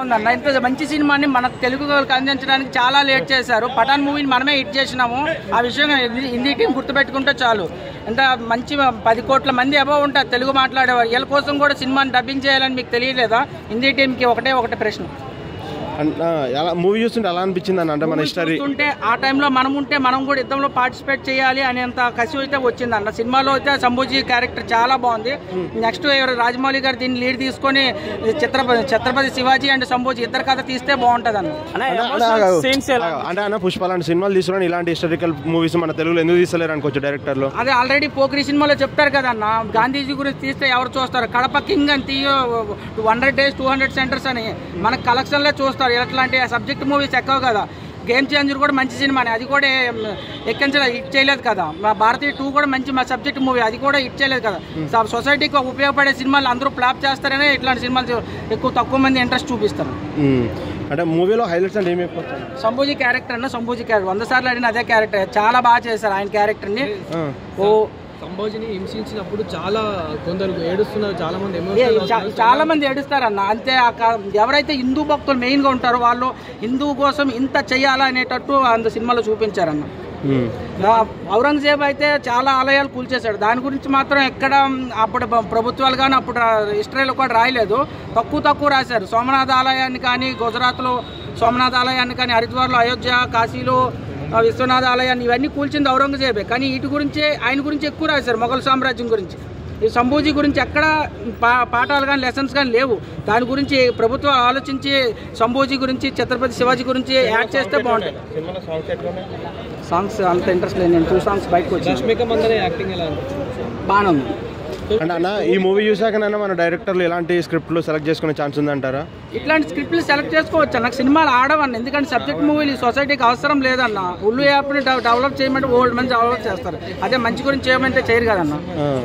బాగుందన్న. ఇంత మంచి సినిమాని మనకు తెలుగు అందించడానికి చాలా లేట్ చేశారు. పఠాన్ మూవీని మనమే హిట్ చేసినాము. ఆ విషయం హిందీ టీం గుర్తుపెట్టుకుంటే చాలు. అంటే మంచి 10 కోట్ల మంది అబౌవ్ ఉంటారు తెలుగు మాట్లాడేవారు. వీళ్ళ కోసం కూడా సినిమాని డబ్బింగ్ చేయాలని మీకు తెలియలేదా? హిందీ టీంకి ఒకటే ప్రశ్న. మూవీ చూస్తుంటే ఎలా అనిపించింది అన్న? అంటే మన హిస్టరీ చూస్తుంటే ఆ టైంలో మనం కూడా యుద్ధంలో పార్టిసిపేట్ చేయాలి అనేంత కసి అయితే వచ్చిందన్న. సినిమాలో అయితే శంభూజీ క్యారెక్టర్ చాలా బాగుంది. నెక్స్ట్ రాజమౌళి గారు దీన్ని లీడ్ తీసుకొని ఛత్రపతి శివాజీ అండ్ శంభూజీ ఇద్దరు కథ తీస్తే బాగుంటది అన్న. అంటే అన్న పుష్ప లాంటి సినిమాలు తీసుకుని ఇలాంటి హిస్టారికల్ మూవీస్ మన తెలుగులో ఎందుకు తీస్తలేరు అనుకోవచ్చు డైరెక్టర్లు? అదే ఆల్రెడీ పోకిరి సినిమాలో చెప్తారు కదన్న, గాంధీజీ గురించి తీస్తే ఎవరు చూస్తారు? కడప కింగ్ అని తీయో 100 days 200 centers అని మన కలెక్షన్లే చూస్తారు. ఎట్లాంటి సబ్జెక్ట్ మూవీస్ ఎక్కువ కదా. గేమ్ చేంజర్ కూడా మంచి సినిమానే, అది కూడా హిట్ చేయలేదు కదా. భారతీయ 2 కూడా మంచి సబ్జెక్ట్ మూవీ, అది కూడా హిట్ చేయలేదు కదా. సొసైటీకి ఉపయోగపడే సినిమాలు అందరూ ఫ్లాప్ చేస్తారనే ఇట్లాంటి సినిమాలు తక్కువ మంది ఇంట్రెస్ట్ చూపిస్తారు. అంటే మూవీలో హైలైట్స్ అంటే ఏమి? శంభూజీ క్యారెక్టర్ అన్న, శంభూజీ క్యారెక్టర్ 100 సార్లు అడిగిన అదే క్యారెక్టర్. చాలా బాగా చేశారు ఆయన క్యారెక్టర్ని. సంభాజీని హింసించినప్పుడు కొందరు ఏడుస్తున్నారు, చాలా మంది ఏడుస్తారన్న. అంతే ఎవరైతే హిందూ భక్తులు మెయిన్ గా ఉంటారో వాళ్ళు హిందూ కోసం ఇంత చెయ్యాలా అనేటట్టు అంత సినిమాలో చూపించారన్న. ఔరంగజేబ్ అయితే చాలా ఆలయాలు కూల్చేశాడు. దాని గురించి మాత్రం ఎక్కడ అప్పుడు ప్రభుత్వాలు కానీ అప్పుడు హిస్టరీలో కూడా రాయలేదు. తక్కువ రాశారు. సోమనాథ్ ఆలయాన్ని కానీ, గుజరాత్లో సోమనాథ్ ఆలయాన్ని కానీ, హరిద్వార్లో అయోధ్య, కాశీలో విశ్వనాథ ఆలయాన్ని ఇవన్నీ కూల్చింది ఔరంగజేబే. కానీ వీటి గురించి ఆయన గురించి ఎక్కువ రాశారు, మొఘల్ సామ్రాజ్యం గురించి. ఈ శంభూజీ గురించి ఎక్కడ పాఠాలు కానీ లెసన్స్ కానీ లేవు. దాని గురించి ప్రభుత్వం ఆలోచించి శంభూజీ గురించి, ఛత్రపతి శివాజీ గురించి యాడ్ చేస్తే బాగుంటుంది. సాంగ్స్ అంత ఇంట్రెస్ట్ లేదు. నేను 2 songs బయటకు వచ్చి బాగానే ఉంది. అంటే అన్న ఈ మూవీ చూసాకనన్నా మన డైరెక్టర్లు ఎలాంటి స్క్రిప్ట్లు సెలెక్ట్ చేసుకునే ఛాన్స్ ఉందంటారా? ఇట్లాంటి స్క్రిప్ట్లు సెలెక్ట్ చేసుకోవచ్చు. నాకు సినిమాలు ఆడవన్న, ఎందుకంటే సబ్జెక్ట్ మూవీలు సొసైటీకి అవసరం లేదన్న. ఉల్లు యాప్ని డెవలప్ చేయమంటే ఓల్డ్ మంది డెవలప్ చేస్తారు. అదే మంచి గురించి చేయమంటే చేయరు కదన్న.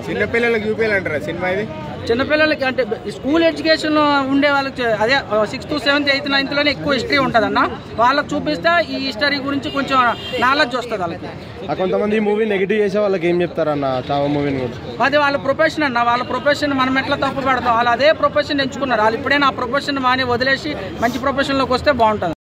చిన్నపిల్లలకి చూపించాలంటారా సినిమా ఇది? చిన్నపిల్లలకి అంటే స్కూల్ ఎడ్యుకేషన్ ఉండే వాళ్ళకి, అదే 6th, 7th, 8th, 9th లోనే ఎక్కువ హిస్టరీ ఉంటుంది అన్న. వాళ్ళకి చూపిస్తే ఈ హిస్టరీ గురించి కొంచెం నాలెడ్జ్ వస్తుంది వాళ్ళకి. కొంతమంది ఈ మూవీ నెగిటివ్ చేసే వాళ్ళకి ఏం చెప్తారన్న చావా మూవీని కూడా? అది వాళ్ళ ప్రొఫెషన్ అన్న. వాళ్ళ ప్రొఫెషన్ మనం ఎట్లా తప్పు పెడతాం? వాళ్ళు అదే ప్రొఫెషన్ ఎంచుకున్నారు. వాళ్ళు ఇప్పుడే నా ప్రొఫెషన్ మాని వదిలేసి మంచి ప్రొఫెషన్లోకి వస్తే బాగుంటుంది.